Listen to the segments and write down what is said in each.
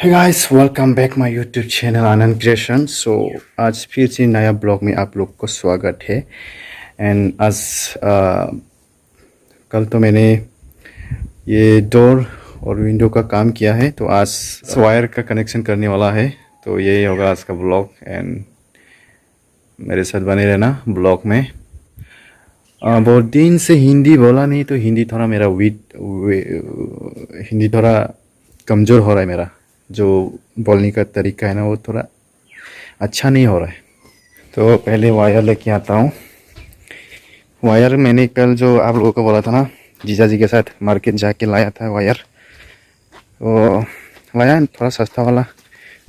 Hey guys, welcome back my YouTube channel Anand creation. So आज फिर से नया ब्लॉग में आप लोग को स्वागत है। एंड आज कल तो मैंने ये डोर और विंडो का काम किया है, तो आज वायर का कनेक्शन करने वाला है। तो यही होगा आज का ब्लॉग एंड मेरे साथ बने रहना ब्लॉग में। बहुत दिन से हिंदी बोला नहीं, तो हिंदी थोड़ा मेरा हिंदी थोड़ा कमज़ोर हो रहा है। मेरा जो बोलने का तरीका है ना, वो थोड़ा अच्छा नहीं हो रहा है। तो पहले वायर लेके आता हूँ। वायर मैंने कल जो आप लोगों को बोला था ना, जीजा जी के साथ मार्केट जाके लाया था वायर। तो लाया थोड़ा सस्ता वाला,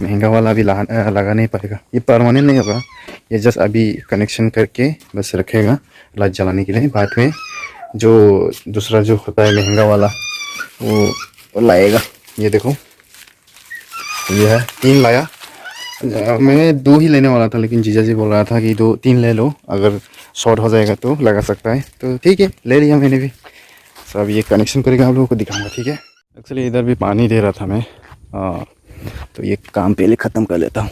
महंगा वाला भी लगा नहीं पाएगा। ये परमानेंट नहीं होगा, ये जस्ट अभी कनेक्शन करके बस रखेगा लाइट जलाने के लिए। बाद में जो दूसरा जो होता है महंगा वाला, वो लाएगा। ये देखो, ये है 3 लाया। मैं 2 ही लेने वाला था, लेकिन जीजा जी बोल रहा था कि 2-3 ले लो, अगर शॉर्ट हो जाएगा तो लगा सकता है। तो ठीक है, ले लिया मैंने भी। तो अब ये कनेक्शन करेगा, आप लोगों को दिखाऊंगा, ठीक है। एक्चुअली इधर भी पानी दे रहा था मैं, तो ये काम पहले ख़त्म कर लेता हूँ,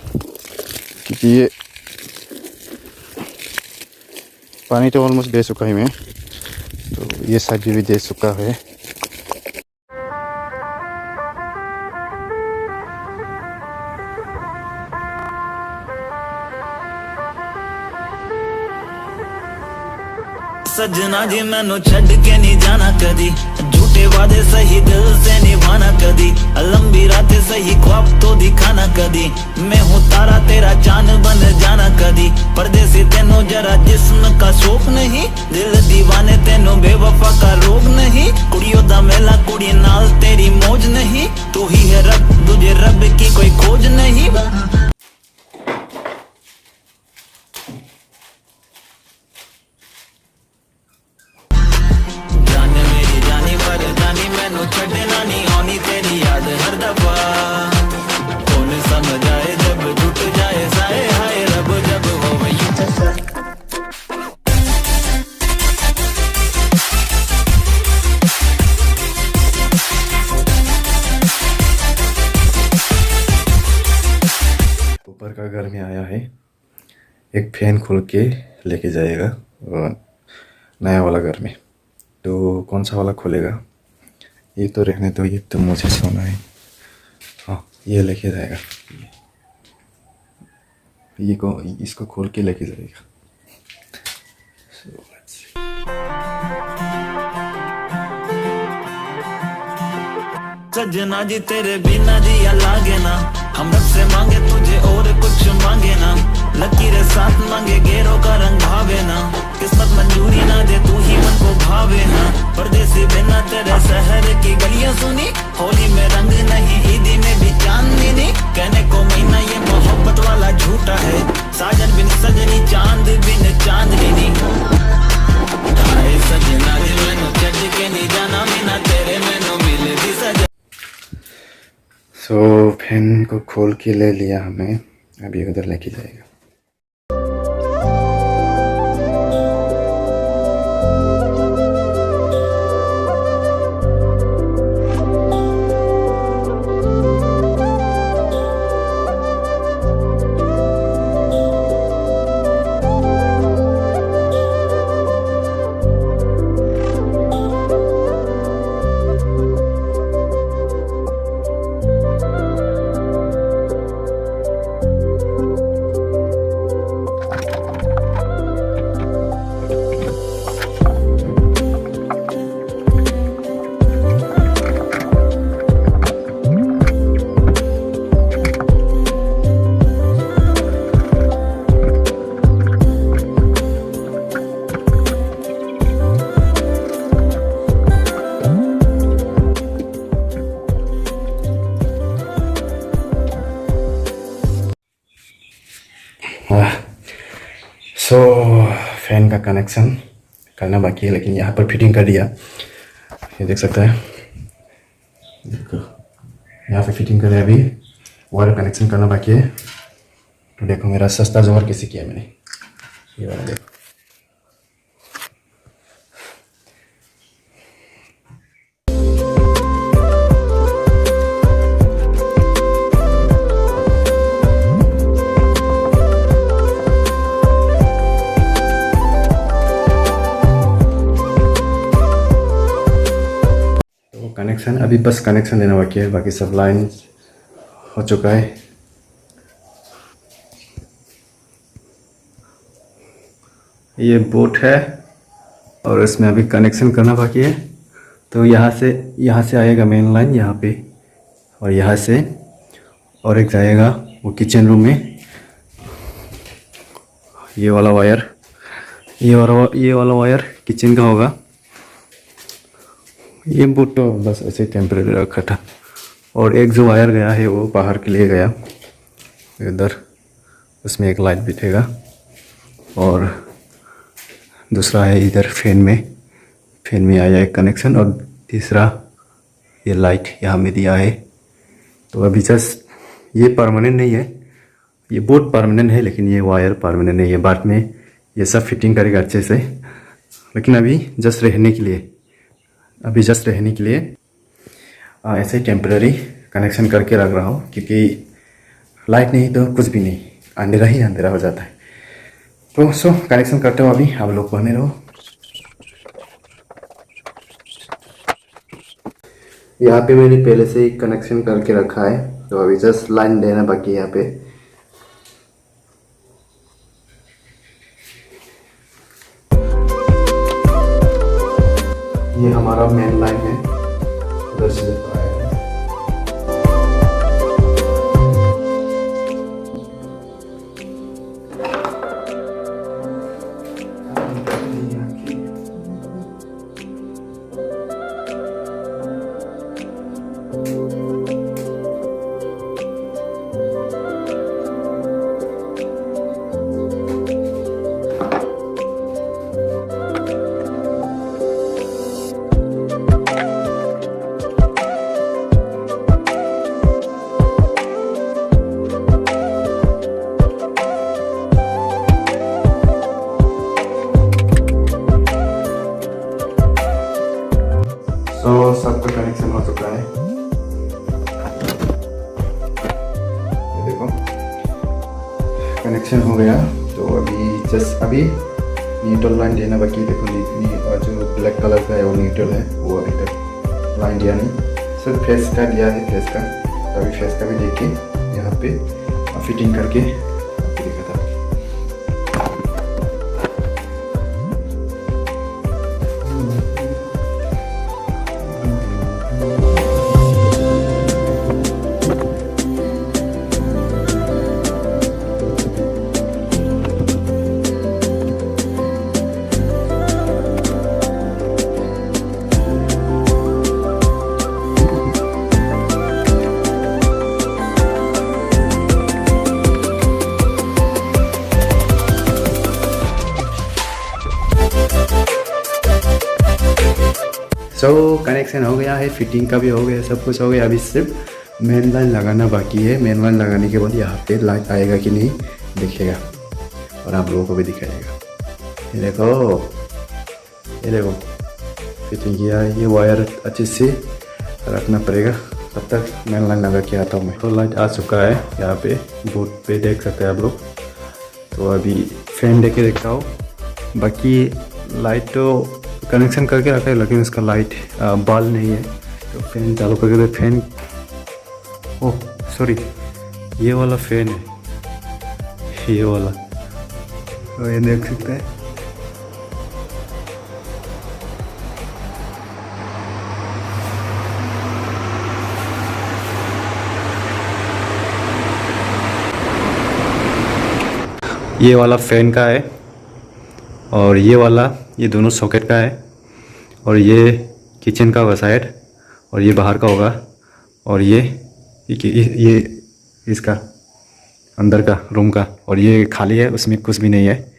क्योंकि ये पानी तो ऑलमोस्ट दे चुका है मैं। तो ये साइड भी दे चुका है। सजना जी मैनू छड़ के नहीं जाना कदी, झूठे वादे सही दिल से निभाना कदी, लंबी रातें सही ख्वाब तो दिखाना कदी। मैं हूँ तारा तेरा चांद बन जाना कदी, परदेसी तेनों जरा जिस्म का शौक नहीं, दिल दीवाने तेनों बेवफा का रोग नहीं। कुड़ियों दा मेला कुड़ी नाल तेरी मौज नहीं, तू ही है रब, तुझे रब की कोई खोज नहीं। ऊपर का घर में आया है, एक फैन खोल के लेके जाएगा और नया वाला घर में। तो कौन सा वाला खोलेगा, ये तो रहने दो, ये तो मुझे सोना है। हाँ, ये लेके जाएगा, इसको खोल के लेके जाएगा। सजना जी तेरे बिना जिया लागे ना, हम रब से मांगे तुझे और कुछ मांगे ना, लकीरें साथ मांगे गेरों का रंग भावे ना, किस्मत मंजूरी ना दे तू ही मन को भावे ना। परदेसी बिना तेरे शहर की गलियां सुनी, होली में रंग नहीं ईदी में भी चांदनी नहीं, कहने को महीना ये मोहब्बत वाला झूठा है, साजन बिन सजनी चांद बिन चांदनी नहीं। हाय सजना जी मैनू छड़ के नहीं जाना, मीना तेरे मैनू मिल दी सजना। सो फैन को खोल के ले लिया हमें, अभी उधर लेके जाएगा। सो फैन का कनेक्शन करना बाकी है, लेकिन यहाँ पर फिटिंग कर दिया। ये देख सकते हैं, देखो यहाँ पे फिटिंग कर दिया। अभी वायर कनेक्शन करना बाकी है। तो देखो मेरा सस्ता जुगाड़ कैसे किया मैंने, ये वाला देखो। कनेक्शन, अभी बस कनेक्शन लेना बाकी है, बाकी सब लाइन हो चुका है। ये बोट है और इसमें अभी कनेक्शन करना बाकी है। तो यहाँ से आएगा मेन लाइन यहाँ पे, और यहाँ से और एक जाएगा वो किचन रूम में। ये वाला वायर किचन का होगा। ये बोट तो बस ऐसे टेम्परेरी रखा था, और एक जो वायर गया है वो बाहर के लिए गया इधर, उसमें एक लाइट बिठेगा, और दूसरा है इधर फैन में आया एक कनेक्शन, और तीसरा ये लाइट यहाँ में दिया है। तो अभी जस्ट ये परमानेंट नहीं है, ये बोर्ड परमानेंट है, लेकिन ये वायर परमानेंट नहीं है। बाद में ये सब फिटिंग करेगा अच्छे से, लेकिन अभी जस्ट रहने के लिए ऐसे टेम्पररी कनेक्शन करके रख रहा हूँ, क्योंकि लाइट नहीं तो कुछ भी नहीं, अंधेरा ही अंधेरा हो जाता है। तो कनेक्शन करते हो अभी, आप लोग बने रहो। यहाँ पे मैंने पहले से ही कनेक्शन करके रखा है, तो अभी जस्ट लाइन देना बाकी है यहाँ पे। ये हमारा मेन लाइन है, उधर से आया है। तो सबका कनेक्शन हो चुका है, ये देखो कनेक्शन हो गया। तो अभी न्यूट्रल लाइन देना बाकी। देखो और जो ब्लैक कलर का है वो न्यूट्रल है, वो अभी तक लाइन दिया नहीं, सिर्फ फेस का दिया है, फेस का। तो अभी फेस का भी देख के यहाँ पे फिटिंग करके देखा था। कनेक्शन हो गया है, फिटिंग का भी हो गया, सब कुछ हो गया। अभी सिर्फ मेन लाइन लगाना बाकी है। मेन लाइन लगाने के बाद यहाँ पे लाइट आएगा कि नहीं दिखेगा, और आप लोगों को भी दिखाएगा। ये देखो फिटिंग किया है। ये वायर अच्छे से रखना पड़ेगा, तब तक मेन लाइन लगा के आता हूँ मैं। तो लाइट आ चुका है यहाँ पे, बोर्ड पे देख सकते हैं आप लोग। तो अभी फैन देके देखता हूँ। बाकी लाइट तो कनेक्शन करके रखा है, लेकिन इसका लाइट बल्ब नहीं है। तो फैन चालू करके दे। फैन, ओह सॉरी, ये वाला फैन है, ये वाला। तो ये देख सकते हैं। ये वाला फैन का है, और ये वाला, ये दोनों सॉकेट का है, और ये किचन का होगा शायद, और ये बाहर का होगा, और ये इसका अंदर का रूम का, और ये खाली है, उसमें कुछ भी नहीं है।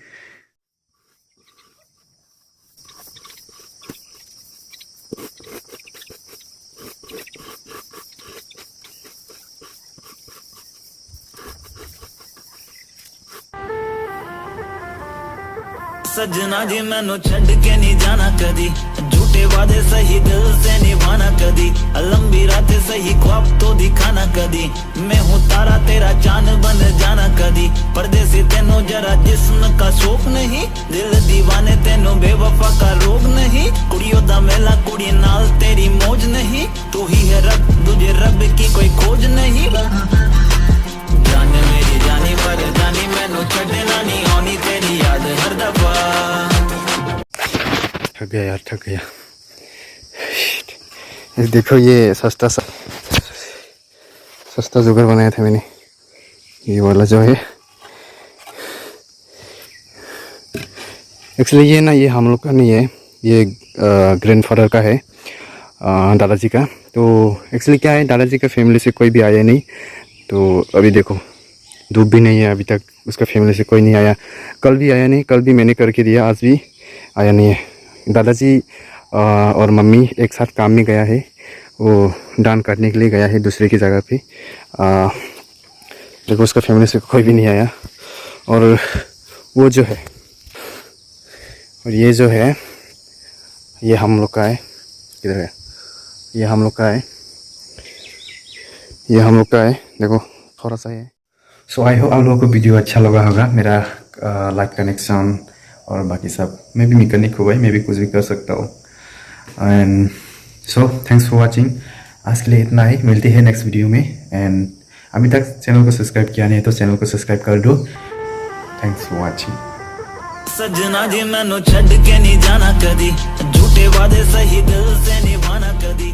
सजना जी मैनू छड़ के नहीं जाना कदी, झूठ झूठे वादे सही दिल से निभाना कदी, लंबी रातें सही ख्वाब तो दिखाना कदी, मैं हूँ तारा तेरा चांद बन जाना कदी, परदेसी तेनों जरा जिस्म का शौक नहीं, दिल दीवाने तेनों बेवफा का रोग नहीं, कुड़ियों दा मेला कुड़ी नाल तेरी मौज नहीं, तू ही है रब तुझे रब की कोई खोज नहीं, जान मेरी जानी पर जानी मैनू छड़ना नहीं आनी तेरी याद हर दफा। थक गया यार, थक गया। ये देखो ये सस्ता जुगाड़ बनाया था मैंने, ये वाला जो है एक्चुअली ये ना, ये हम लोग का नहीं है, ये ग्रैंडफादर का है, दादाजी का। तो एक्चुअली क्या है, दादाजी का फैमिली से कोई भी आया नहीं, तो अभी देखो धूप भी नहीं है, अभी तक उसका फैमिली से कोई नहीं आया, कल भी आया नहीं, कल भी मैंने करके दिया, आज भी आया नहीं है। दादाजी और मम्मी एक साथ काम में गया है, वो दान काटने के लिए गया है दूसरे की जगह पे। देखो उसका फैमिली से कोई भी नहीं आया, और वो जो है, और ये जो है ये हम लोग का है, किधर है, ये हम लोग का है, ये हम लोग का है, देखो थोड़ा सा है। सो आई होप आप लोगों को वीडियो अच्छा लगा होगा, मेरा लाइफ कनेक्शन और बाकी सब। मैं भी मैकेनिक हो गई, मैं भी कुछ भी कर सकता हूँ। And so thanks for watching, आज के लिए इतना ही, मिलती है नेक्स्ट वीडियो में। एंड अभी तक चैनल को सब्सक्राइब किया नहीं है तो चैनल को सब्सक्राइब कर दो। Thanks for watching. सजना जी मैनू छड़ के नहीं जाना कदी, झूठे वादे सही दिल से निभाना कदी,